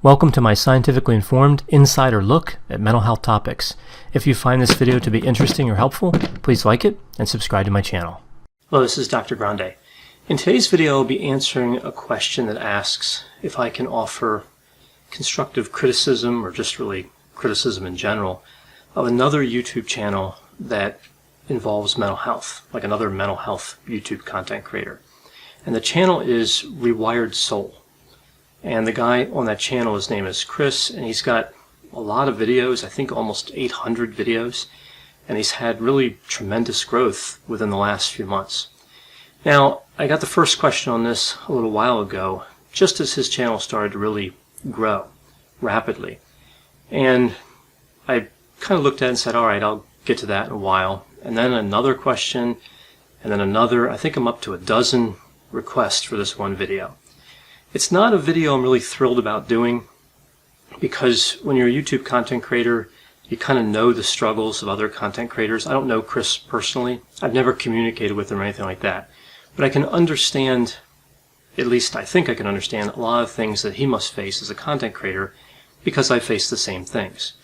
Welcome to my scientifically informed insider look at mental health topics. If you find this video to be interesting or helpful, please like it and subscribe to my channel. Hello, this is Dr. Grande. In today's video, I'll be answering a question that asks if I can offer constructive criticism, or just really criticism in general, of another YouTube channel that involves mental health, like another mental health YouTube content creator. And the channel is Rewired Soul. And the guy on that channel, his name is Chris, and he's got a lot of videos, I think almost 800 videos, and he's had really tremendous growth within the last few months. Now, I got the first question on this a little while ago, just as his channel started to really grow rapidly. And I kind of looked at it and said, all right, I'll get to that in a while. And then another question, and then another. I think I'm up to a dozen requests for this one video. It's not a video I'm really thrilled about doing, because when you're a YouTube content creator, you kind of know the struggles of other content creators. I don't know Chris personally. I've never communicated with him or anything like that. But I can understand, at least I think I can understand, a lot of things that he must face as a content creator, because I face the same things.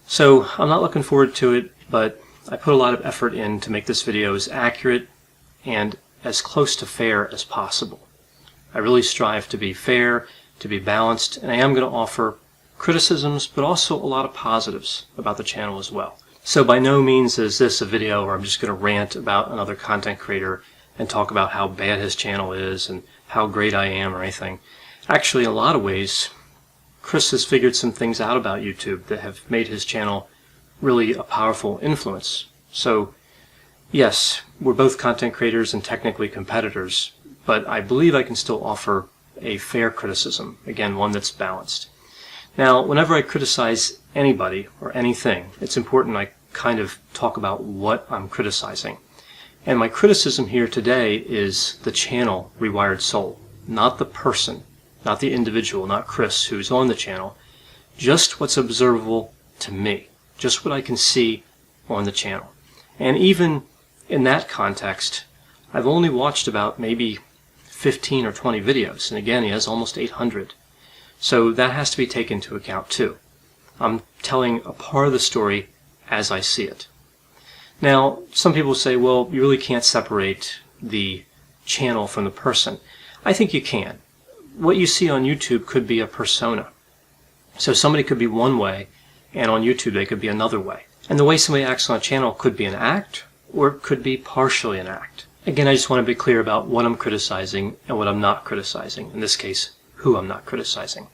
So I'm not looking forward to it, but I put a lot of effort in to make this video as accurate and as close to fair as possible. I really strive to be fair, to be balanced, and I am going to offer criticisms, but also a lot of positives about the channel as well. So by no means is this a video where I'm just going to rant about another content creator and talk about how bad his channel is and how great I am or anything. Actually, in a lot of ways, Chris has figured some things out about YouTube that have made his channel really a powerful influence. So yes, we're both content creators and technically competitors, but I believe I can still offer a fair criticism, again, one that's balanced. Now, whenever I criticize anybody or anything, it's important I kind of talk about what I'm criticizing. And my criticism here today is the channel Rewired Soul, not the person, not the individual, not Chris who's on the channel, just what's observable to me, just what I can see on the channel. And even in that context, I've only watched about maybe 15 or 20 videos, and again, he has almost 800. So that has to be taken into account too. I'm telling a part of the story as I see it. Now, some people say, well, you really can't separate the channel from the person. I think you can. What you see on YouTube could be a persona. So somebody could be one way, and on YouTube they could be another way. And the way somebody acts on a channel could be an act, or it could be partially an act. Again, I just want to be clear about what I'm criticizing and what I'm not criticizing. In this case, who I'm not criticizing.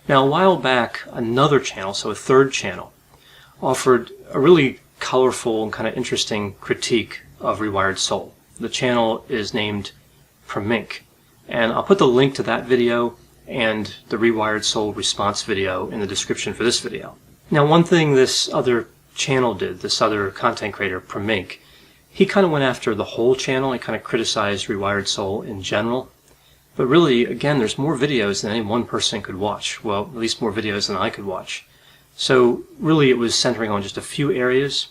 Now, a while back, another channel, so a third channel, offered a really colorful and kind of interesting critique of Rewired Soul. The channel is named Parametric, and I'll put the link to that video and the Rewired Soul response video in the description for this video. Now, one thing this other channel did, this other content creator, Parametric, he kind of went after the whole channel and kind of criticized Rewired Soul in general. But really, again, there's more videos than any one person could watch. Well, at least more videos than I could watch. So really it was centering on just a few areas.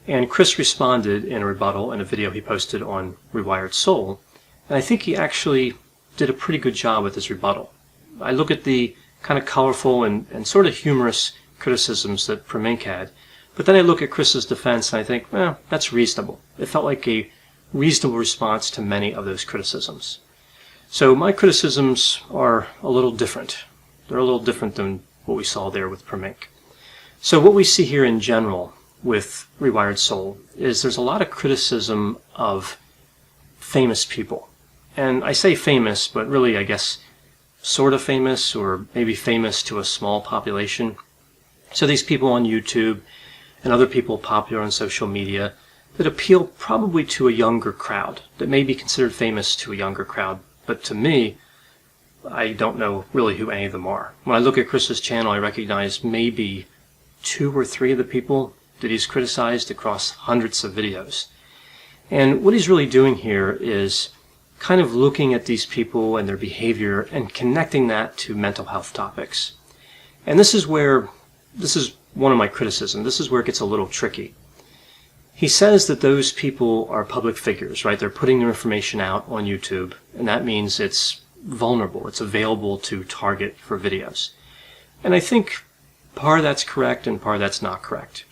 And Chris responded in a rebuttal in a video he posted on Rewired Soul. And I think he actually did a pretty good job with his rebuttal. I look at the kind of colorful and sort of humorous criticisms that Parametric had. But then I look at Chris's defense and I think, well, that's reasonable. It felt like a reasonable response to many of those criticisms. So my criticisms are a little different. They're a little different than what we saw there with Parametric. So what we see here in general with Rewired Soul is there's a lot of criticism of famous people. And I say famous, but really I guess sort of famous, or maybe famous to a small population. So these people on YouTube and other people popular on social media that appeal probably to a younger crowd, that may be considered famous to a younger crowd. But to me, I don't know really who any of them are. When I look at Chris's channel, I recognize maybe 2 or 3 of the people that he's criticized across hundreds of videos. And what he's really doing here is kind of looking at these people and their behavior and connecting that to mental health topics. And this is one of my criticisms. This is where it gets a little tricky. He says that those people are public figures, right? They're putting their information out on YouTube, and that means it's vulnerable. It's available to target for videos. And I think part of that's correct and part of that's not correct.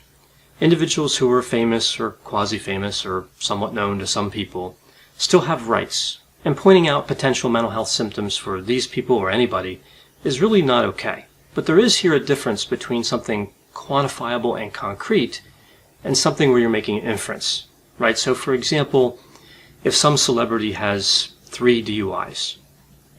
Individuals who are famous or quasi-famous or somewhat known to some people still have rights, and pointing out potential mental health symptoms for these people or anybody is really not okay. But there is here a difference between something quantifiable and concrete and something where you're making an inference, right? So for example, if some celebrity has 3 DUIs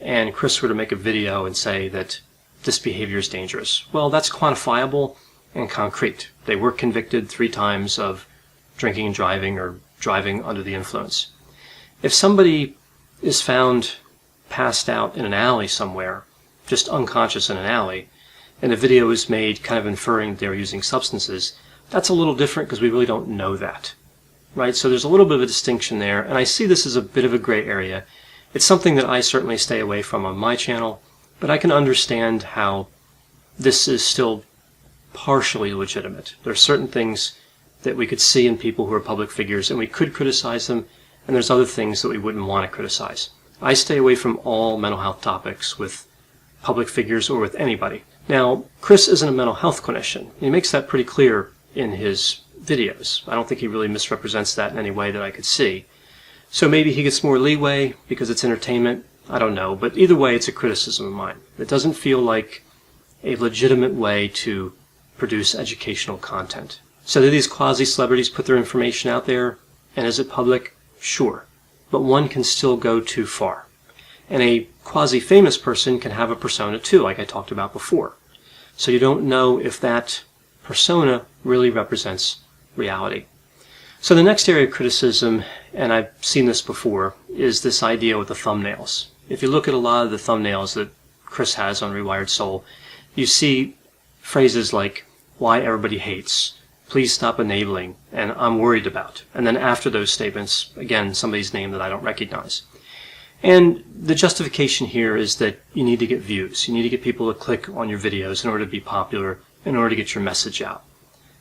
and Chris were to make a video and say that this behavior is dangerous, well, that's quantifiable and concrete. They were convicted 3 times of drinking and driving or driving under the influence. If somebody is found passed out in an alley somewhere, just unconscious in an alley, and a video is made kind of inferring they're using substances, that's a little different because we really don't know that, right? So there's a little bit of a distinction there, and I see this as a bit of a gray area. It's something that I certainly stay away from on my channel, but I can understand how this is still partially legitimate. There are certain things that we could see in people who are public figures, and we could criticize them, and there's other things that we wouldn't want to criticize. I stay away from all mental health topics with public figures or with anybody. Now, Chris isn't a mental health clinician. He makes that pretty clear in his videos. I don't think he really misrepresents that in any way that I could see. So maybe he gets more leeway because it's entertainment. I don't know. But either way, it's a criticism of mine. It doesn't feel like a legitimate way to produce educational content. So do these quasi-celebrities put their information out there, and is it public? Sure. But one can still go too far. And a quasi-famous person can have a persona too, like I talked about before. So you don't know if that persona really represents reality. So the next area of criticism, and I've seen this before, is this idea with the thumbnails. If you look at a lot of the thumbnails that Chris has on Rewired Soul, you see phrases like, "Why everybody hates," "Please stop enabling," and "I'm worried about." And then after those statements, again, somebody's name that I don't recognize. And the justification here is that you need to get views. You need to get people to click on your videos in order to be popular, in order to get your message out.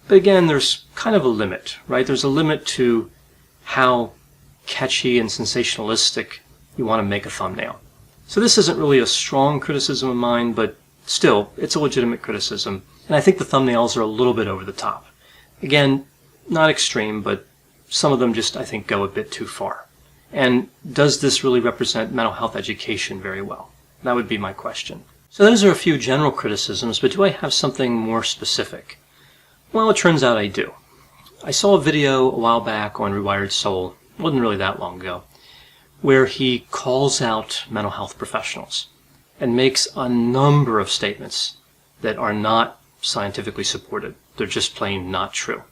But again, there's kind of a limit, right? There's a limit to how catchy and sensationalistic you want to make a thumbnail. So this isn't really a strong criticism of mine, but still, it's a legitimate criticism. And I think the thumbnails are a little bit over the top. Again, not extreme, but some of them just, I think, go a bit too far. And does this really represent mental health education very well? That would be my question. So those are a few general criticisms, but do I have something more specific? Well, it turns out I do. I saw a video a while back on Rewired Soul, it wasn't really that long ago, where he calls out mental health professionals and makes a number of statements that are not scientifically supported. They're just plain not true.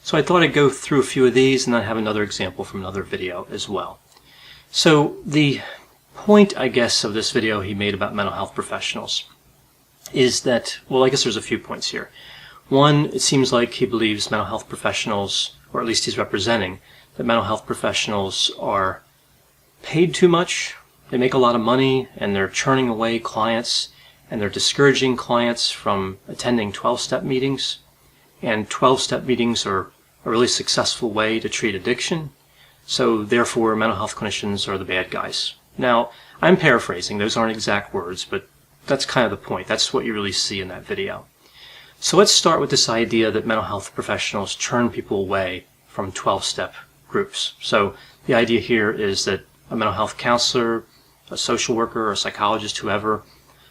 So I thought I'd go through a few of these and then have another example from another video as well. So the point, I guess, of this video he made about mental health professionals is that, well, I guess there's a few points here. One, it seems like he believes mental health professionals, or at least he's representing, that mental health professionals are paid too much, they make a lot of money, and they're churning away clients, and they're discouraging clients from attending 12-step meetings. And 12-step meetings are a really successful way to treat addiction. So therefore, mental health clinicians are the bad guys. Now, I'm paraphrasing. Those aren't exact words, but that's kind of the point. That's what you really see in that video. So let's start with this idea that mental health professionals turn people away from 12-step groups. So the idea here is that a mental health counselor, a social worker, or a psychologist, whoever,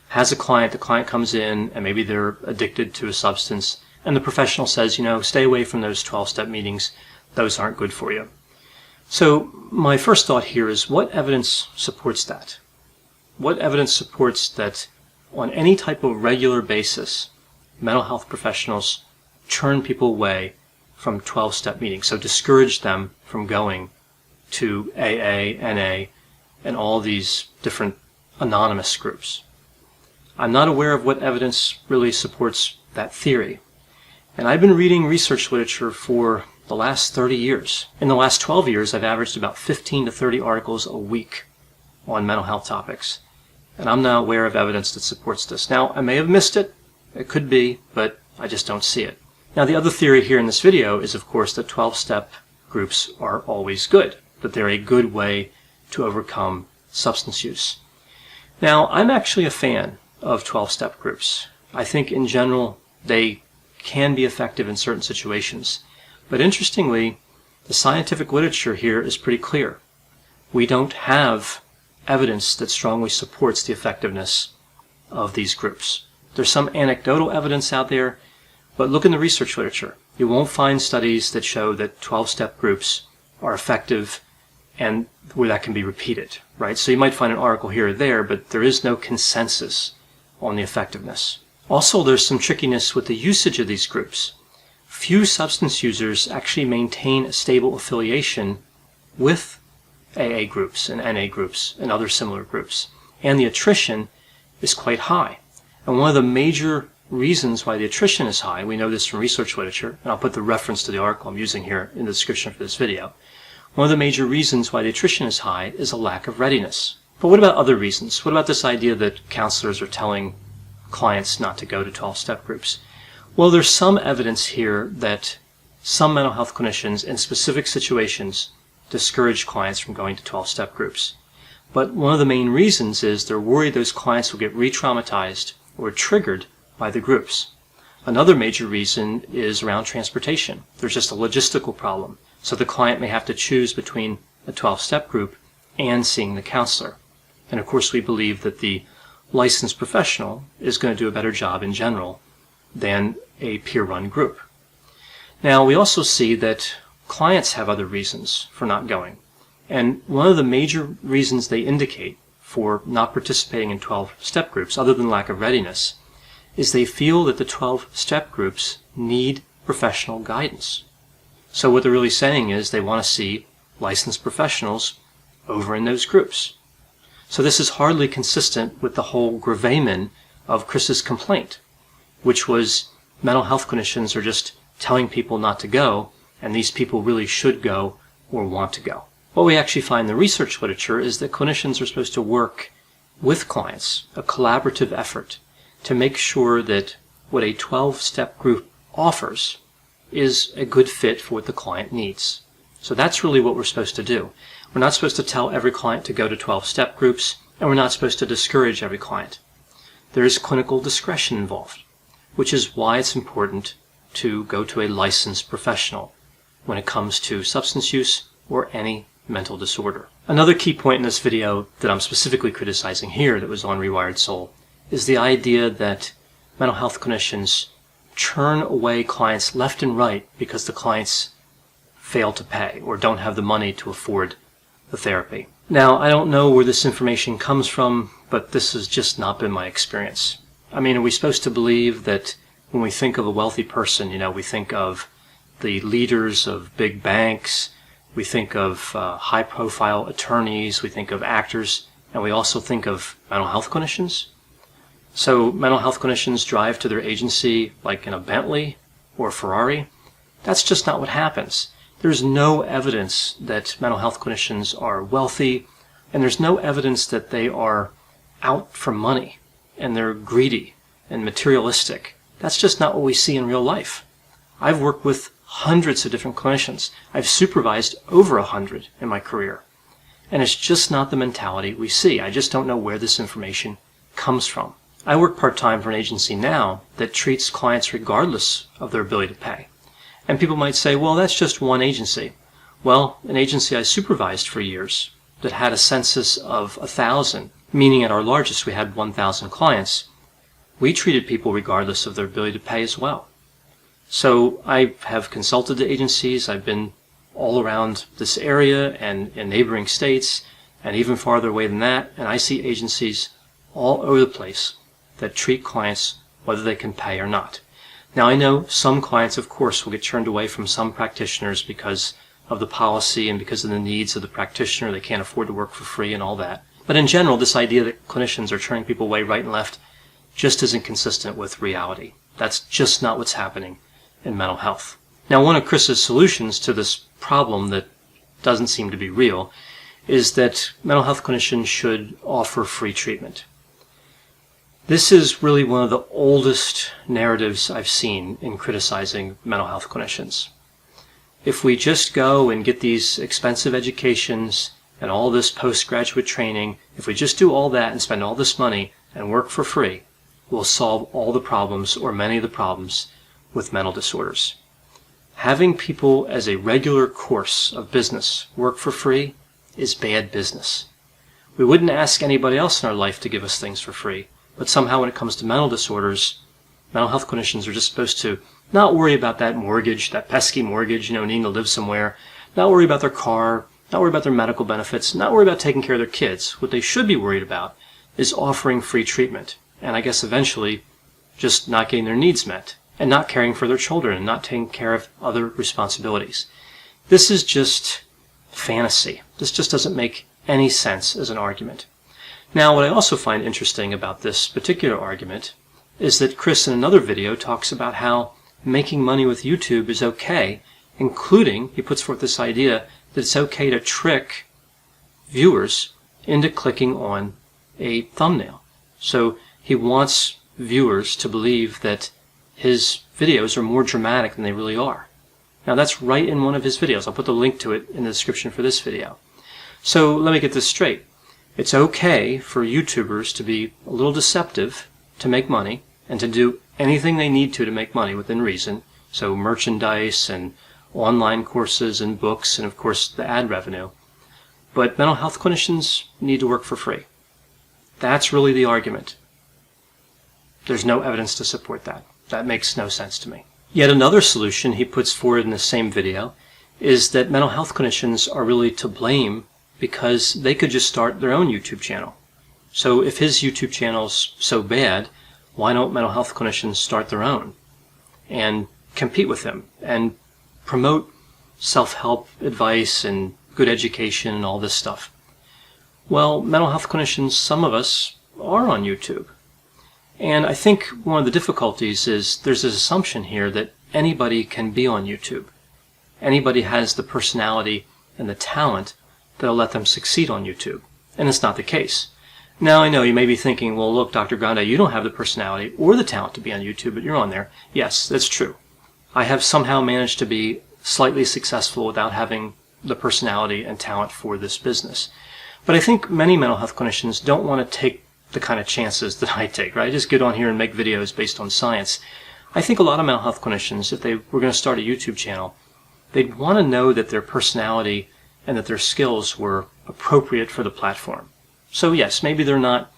has a client. The client comes in, and maybe they're addicted to a substance, and the professional says, stay away from those 12-step meetings. Those aren't good for you. So my first thought here is, what evidence supports that? What evidence supports that on any type of regular basis, mental health professionals turn people away from 12-step meetings, so discourage them from going to AA, NA, and all these different anonymous groups? I'm not aware of what evidence really supports that theory. And I've been reading research literature for the last 30 years. In the last 12 years, I've averaged about 15 to 30 articles a week on mental health topics. And I'm not aware of evidence that supports this. Now, I may have missed it. It could be, but I just don't see it. Now, the other theory here in this video is, of course, that 12-step groups are always good, that they're a good way to overcome substance use. Now, I'm actually a fan of 12-step groups. I think in general they can be effective in certain situations. But interestingly, the scientific literature here is pretty clear. We don't have evidence that strongly supports the effectiveness of these groups. There's some anecdotal evidence out there, but look in the research literature. You won't find studies that show that 12-step groups are effective and where that can be repeated, right? So you might find an article here or there, but there is no consensus on the effectiveness. Also, there's some trickiness with the usage of these groups. Few substance users actually maintain a stable affiliation with AA groups and NA groups and other similar groups, and the attrition is quite high. And one of the major reasons why the attrition is high, we know this from research literature, and I'll put the reference to the article I'm using here in the description for this video. One of the major reasons why the attrition is high is a lack of readiness. But what about other reasons? What about this idea that counselors are telling clients not to go to 12-step groups? Well, there's some evidence here that some mental health clinicians in specific situations discourage clients from going to 12-step groups. But one of the main reasons is they're worried those clients will get re-traumatized or triggered by the groups. Another major reason is around transportation. There's just a logistical problem. So the client may have to choose between a 12-step group and seeing the counselor. And of course we believe that the licensed professional is going to do a better job in general than a peer-run group. Now we also see that clients have other reasons for not going. And one of the major reasons they indicate for not participating in 12-step groups, other than lack of readiness, is they feel that the 12-step groups need professional guidance. So what they're really saying is they want to see licensed professionals over in those groups. So this is hardly consistent with the whole gravamen of Chris's complaint, which was mental health clinicians are just telling people not to go, and these people really should go or want to go. What we actually find in the research literature is that clinicians are supposed to work with clients, a collaborative effort, to make sure that what a 12-step group offers is a good fit for what the client needs. So that's really what we're supposed to do. We're not supposed to tell every client to go to 12-step groups, and we're not supposed to discourage every client. There is clinical discretion involved, which is why it's important to go to a licensed professional when it comes to substance use or any mental disorder. Another key point in this video that I'm specifically criticizing here that was on Rewired Soul is the idea that mental health clinicians churn away clients left and right because the clients fail to pay or don't have the money to afford the therapy. Now, I don't know where this information comes from, but this has just not been my experience. I mean, are we supposed to believe that when we think of a wealthy person, we think of the leaders of big banks, we think of high-profile attorneys, we think of actors, and we also think of mental health clinicians? So mental health clinicians drive to their agency like in a Bentley or a Ferrari? That's just not what happens. There's no evidence that mental health clinicians are wealthy, and there's no evidence that they are out for money and they're greedy and materialistic. That's just not what we see in real life. I've worked with hundreds of different clinicians. I've supervised over 100 in my career. And it's just not the mentality we see. I just don't know where this information comes from. I work part-time for an agency now that treats clients regardless of their ability to pay. And people might say, well, that's just one agency. Well, an agency I supervised for years that had a census of 1,000, meaning at our largest we had 1,000 clients, we treated people regardless of their ability to pay as well. So I have consulted the agencies. I've been all around this area and in neighboring states and even farther away than that, and I see agencies all over the place that treat clients whether they can pay or not. Now, I know some clients, of course, will get turned away from some practitioners because of the policy and because of the needs of the practitioner. They can't afford to work for free and all that. But in general, this idea that clinicians are turning people away right and left just isn't consistent with reality. That's just not what's happening in mental health. Now, one of Chris's solutions to this problem that doesn't seem to be real is that mental health clinicians should offer free treatment. This is really one of the oldest narratives I've seen in criticizing mental health clinicians. If we just go and get these expensive educations and all this postgraduate training, if we just do all that and spend all this money and work for free, will solve all the problems or many of the problems with mental disorders. Having people as a regular course of business work for free is bad business. We wouldn't ask anybody else in our life to give us things for free, but somehow when it comes to mental disorders, mental health clinicians are just supposed to not worry about that mortgage, that pesky mortgage, needing to live somewhere, not worry about their car, not worry about their medical benefits, not worry about taking care of their kids. What they should be worried about is offering free treatment, and I guess eventually just not getting their needs met, and not caring for their children, and not taking care of other responsibilities. This is just fantasy. This just doesn't make any sense as an argument. Now, what I also find interesting about this particular argument is that Chris in another video talks about how making money with YouTube is okay, including, he puts forth this idea that it's okay to trick viewers into clicking on a thumbnail. So he wants viewers to believe that his videos are more dramatic than they really are. Now that's right in one of his videos. I'll put the link to it in the description for this video. So let me get this straight. It's okay for YouTubers to be a little deceptive to make money and to do anything they need to make money within reason. So merchandise and online courses and books and of course the ad revenue. But mental health clinicians need to work for free. That's really the argument. There's no evidence to support that. That makes no sense to me. Yet another solution he puts forward in the same video is that mental health clinicians are really to blame because they could just start their own YouTube channel. So if his YouTube channel's so bad, why don't mental health clinicians start their own and compete with him and promote self-help advice and good education and all this stuff? Well, mental health clinicians, some of us, are on YouTube. And I think one of the difficulties is there's this assumption here that anybody can be on YouTube. Anybody has the personality and the talent that'll let them succeed on YouTube. And it's not the case. Now, I know you may be thinking, well, look, Dr. Grande, you don't have the personality or the talent to be on YouTube, but you're on there. Yes, that's true. I have somehow managed to be slightly successful without having the personality and talent for this business. But I think many mental health clinicians don't want to take the kind of chances that I take, right? I just get on here and make videos based on science. I think a lot of mental health clinicians, if they were going to start a YouTube channel, they'd want to know that their personality and that their skills were appropriate for the platform. So yes, maybe they're not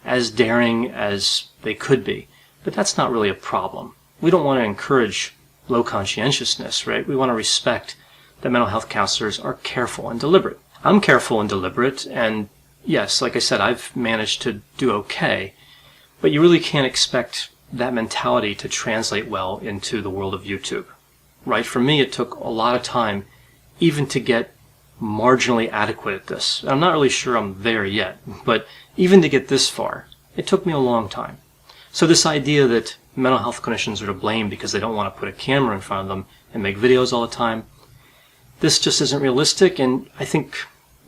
as daring as they could be, but that's not really a problem. We don't want to encourage low conscientiousness, right? We want to respect that mental health counselors are careful and deliberate. I'm careful and deliberate, and yes, like I said, I've managed to do okay, but you really can't expect that mentality to translate well into the world of YouTube, right? For me, it took a lot of time even to get marginally adequate at this. I'm not really sure I'm there yet, but even to get this far, it took me a long time. So this idea that mental health clinicians are to blame because they don't want to put a camera in front of them and make videos all the time, this just isn't realistic, and I think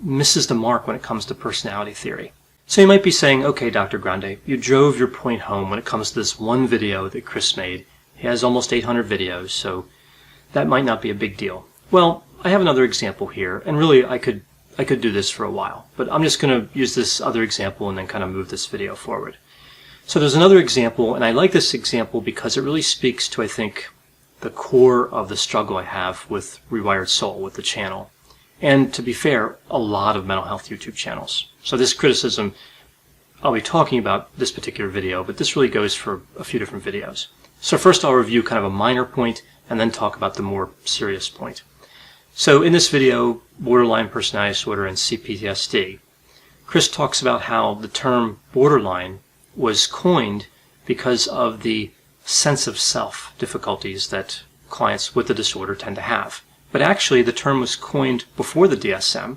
misses the mark when it comes to personality theory. So you might be saying, okay, Dr. Grande, you drove your point home when it comes to this one video that Chris made. He has almost 800 videos, so that might not be a big deal. Well, I have another example here, and really I could do this for a while, but I'm just going to use this other example and then kind of move this video forward. So there's another example, and I like this example because it really speaks to, I think, the core of the struggle I have with Rewired Soul, with the channel. And to be fair, a lot of mental health YouTube channels. So this criticism, I'll be talking about this particular video, but this really goes for a few different videos. So first I'll review kind of a minor point and then talk about the more serious point. So in this video, borderline personality disorder and CPTSD, Chris talks about how the term borderline was coined because of the sense of self difficulties that clients with the disorder tend to have. But actually, the term was coined before the DSM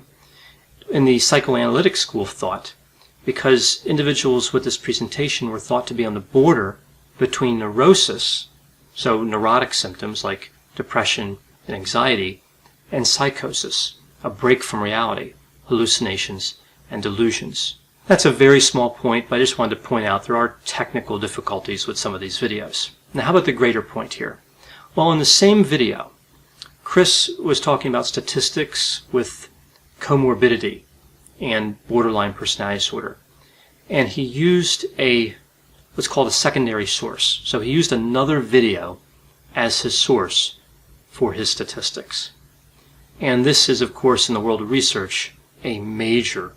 in the psychoanalytic school of thought because individuals with this presentation were thought to be on the border between neurosis, so neurotic symptoms like depression and anxiety, and psychosis, a break from reality, hallucinations, and delusions. That's a very small point, but I just wanted to point out there are technical difficulties with some of these videos. Now, how about the greater point here? Well, in the same video, Chris was talking about statistics with comorbidity and borderline personality disorder, and he used a what's called a secondary source. So he used another video as his source for his statistics. And this is, of course, in the world of research, a major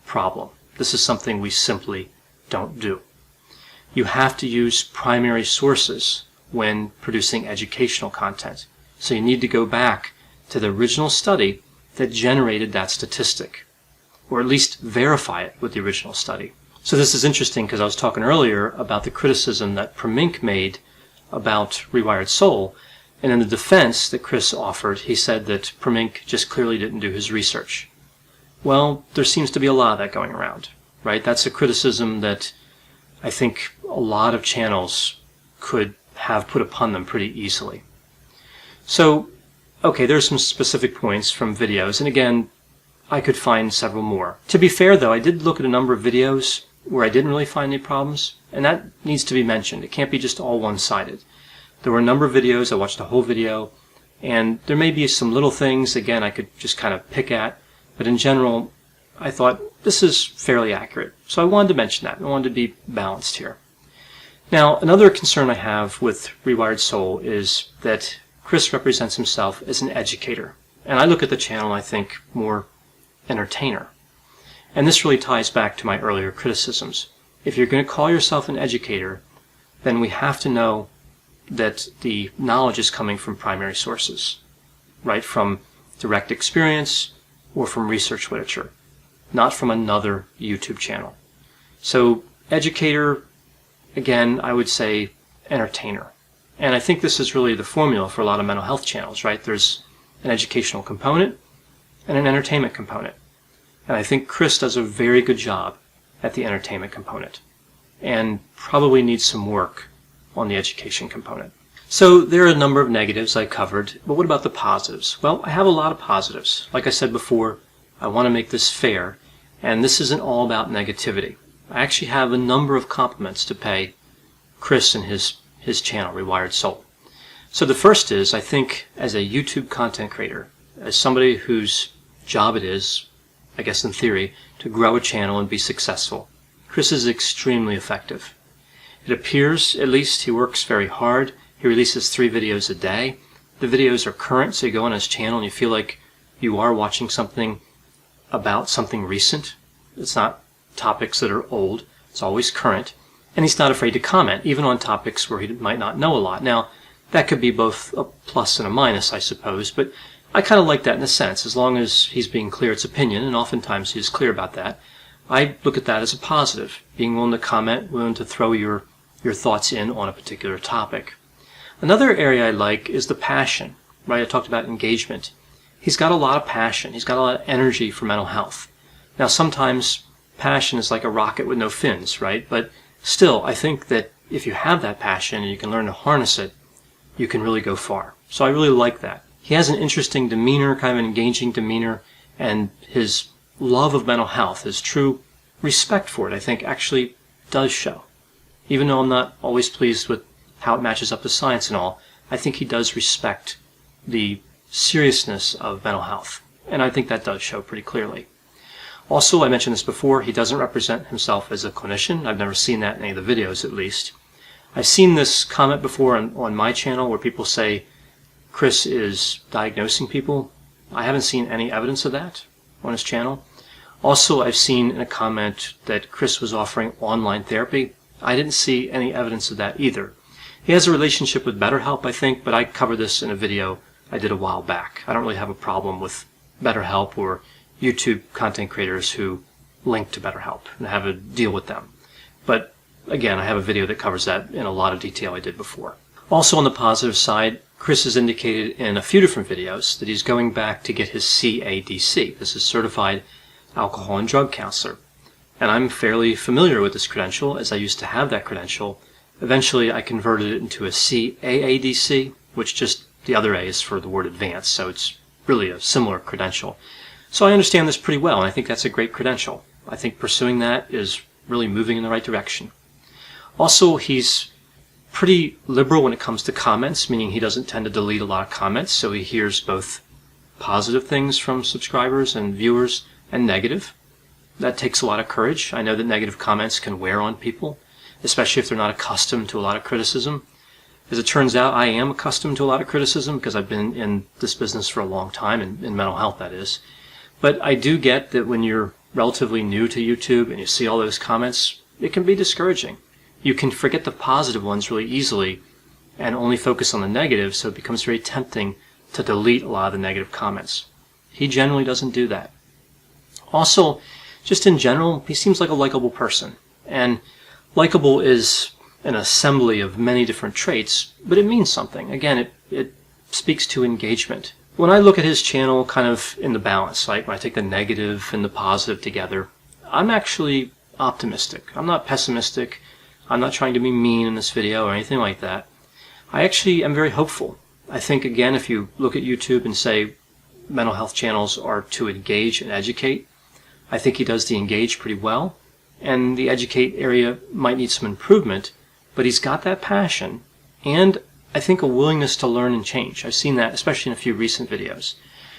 problem. This is something we simply don't do. You have to use primary sources when producing educational content. So you need to go back to the original study that generated that statistic, or at least verify it with the original study. So this is interesting because I was talking earlier about the criticism that Parametric made about Rewired Soul, and in the defense that Chris offered, he said that Parametric just clearly didn't do his research. Well, there seems to be a lot of that going around, right? That's a criticism that I think a lot of channels could have put upon them pretty easily. So, okay, there's some specific points from videos, and again, I could find several more. To be fair though, I did look at a number of videos where I didn't really find any problems, and that needs to be mentioned. It can't be just all one-sided. There were a number of videos, I watched the whole video, and there may be some little things, again, I could just kind of pick at, but in general, I thought this is fairly accurate. So I wanted to mention that. I wanted to be balanced here. Now, another concern I have with Rewired Soul is that Chris represents himself as an educator. And I look at the channel and I think more entertainer. And this really ties back to my earlier criticisms. If you're going to call yourself an educator, then we have to know that the knowledge is coming from primary sources, right? From direct experience or from research literature, not from another YouTube channel. So educator, again, I would say entertainer. And I think this is really the formula for a lot of mental health channels, right? There's an educational component and an entertainment component. And I think Chris does a very good job at the entertainment component and probably needs some work on the education component. So there are a number of negatives I covered, but what about the positives? Well, I have a lot of positives. Like I said before, I want to make this fair, and this isn't all about negativity. I actually have a number of compliments to pay Chris and his channel, Rewired Soul. So the first is, I think, as a YouTube content creator, as somebody whose job it is, I guess in theory, to grow a channel and be successful, Chris is extremely effective. It appears, at least, he works very hard. He releases 3 videos a day. The videos are current, so you go on his channel and you feel like you are watching something about something recent. It's not topics that are old. It's always current. And he's not afraid to comment, even on topics where he might not know a lot. Now, that could be both a plus and a minus, I suppose, but I kind of like that in a sense, as long as he's being clear its opinion, and oftentimes he's clear about that. I look at that as a positive, being willing to comment, willing to throw your thoughts in on a particular topic. Another area I like is the passion, right? I talked about engagement. He's got a lot of passion. He's got a lot of energy for mental health. Now, sometimes passion is like a rocket with no fins, right? But still, I think that if you have that passion and you can learn to harness it, you can really go far. So I really like that. He has an interesting demeanor, kind of an engaging demeanor, and his love of mental health, his true respect for it, I think actually does show. Even though I'm not always pleased with how it matches up to science and all, I think he does respect the seriousness of mental health. And I think that does show pretty clearly. Also, I mentioned this before, he doesn't represent himself as a clinician. I've never seen that in any of the videos, at least. I've seen this comment before on my channel where people say Chris is diagnosing people. I haven't seen any evidence of that on his channel. Also, I've seen in a comment that Chris was offering online therapy. I didn't see any evidence of that either. He has a relationship with BetterHelp, I think, but I covered this in a video I did a while back. I don't really have a problem with BetterHelp or YouTube content creators who link to BetterHelp and have a deal with them. But again, I have a video that covers that in a lot of detail I did before. Also on the positive side, Chris has indicated in a few different videos that he's going back to get his CADC. This is Certified Alcohol and Drug Counselor. And I'm fairly familiar with this credential, as I used to have that credential. Eventually I converted it into a CAADC, which just the other A is for the word advanced, so it's really a similar credential. So I understand this pretty well, and I think that's a great credential. I think pursuing that is really moving in the right direction. Also, he's pretty liberal when it comes to comments, meaning he doesn't tend to delete a lot of comments, so he hears both positive things from subscribers and viewers and negative. That takes a lot of courage. I know that negative comments can wear on people, especially if they're not accustomed to a lot of criticism. As it turns out, I am accustomed to a lot of criticism because I've been in this business for a long time, in mental health, that is. But I do get that when you're relatively new to YouTube and you see all those comments, it can be discouraging. You can forget the positive ones really easily and only focus on the negative, so it becomes very tempting to delete a lot of the negative comments. He generally doesn't do that. Also, just in general, he seems like a likable person. And likable is an assembly of many different traits, but it means something. Again, it speaks to engagement. When I look at his channel kind of in the balance, like when I take the negative and the positive together, I'm actually optimistic. I'm not pessimistic. I'm not trying to be mean in this video or anything like that. I actually am very hopeful. I think, again, if you look at YouTube and say mental health channels are to engage and educate, I think he does the engage pretty well, and the educate area might need some improvement, but he's got that passion and I think a willingness to learn and change. I've seen that especially in a few recent videos.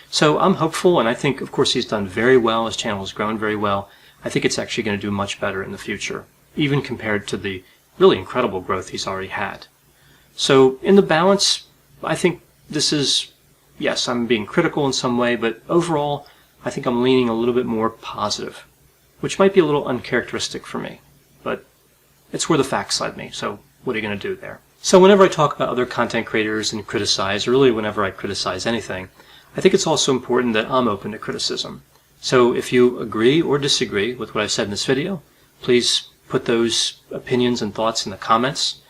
So I'm hopeful, and I think, of course, he's done very well. His channel has grown very well. I think it's actually going to do much better in the future, even compared to the really incredible growth he's already had. So in the balance, I think this is, yes, I'm being critical in some way, but overall, I think I'm leaning a little bit more positive, which might be a little uncharacteristic for me, but it's where the facts led me, so what are you going to do there? So whenever I talk about other content creators and criticize, or really whenever I criticize anything, I think it's also important that I'm open to criticism. So if you agree or disagree with what I've said in this video, please put those opinions and thoughts in the comments.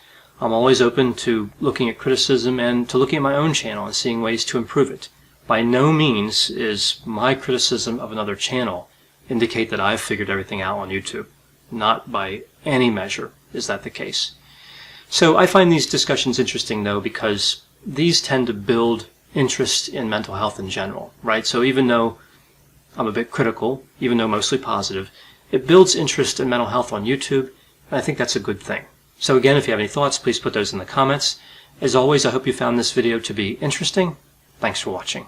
I'm always open to looking at criticism and to looking at my own channel and seeing ways to improve it. By no means is my criticism of another channel indicate that I've figured everything out on YouTube. Not by any measure is that the case. So I find these discussions interesting, though, because these tend to build interest in mental health in general, right? So even though I'm a bit critical, even though mostly positive, it builds interest in mental health on YouTube, and I think that's a good thing. So again, if you have any thoughts, please put those in the comments. As always, I hope you found this video to be interesting. Thanks for watching.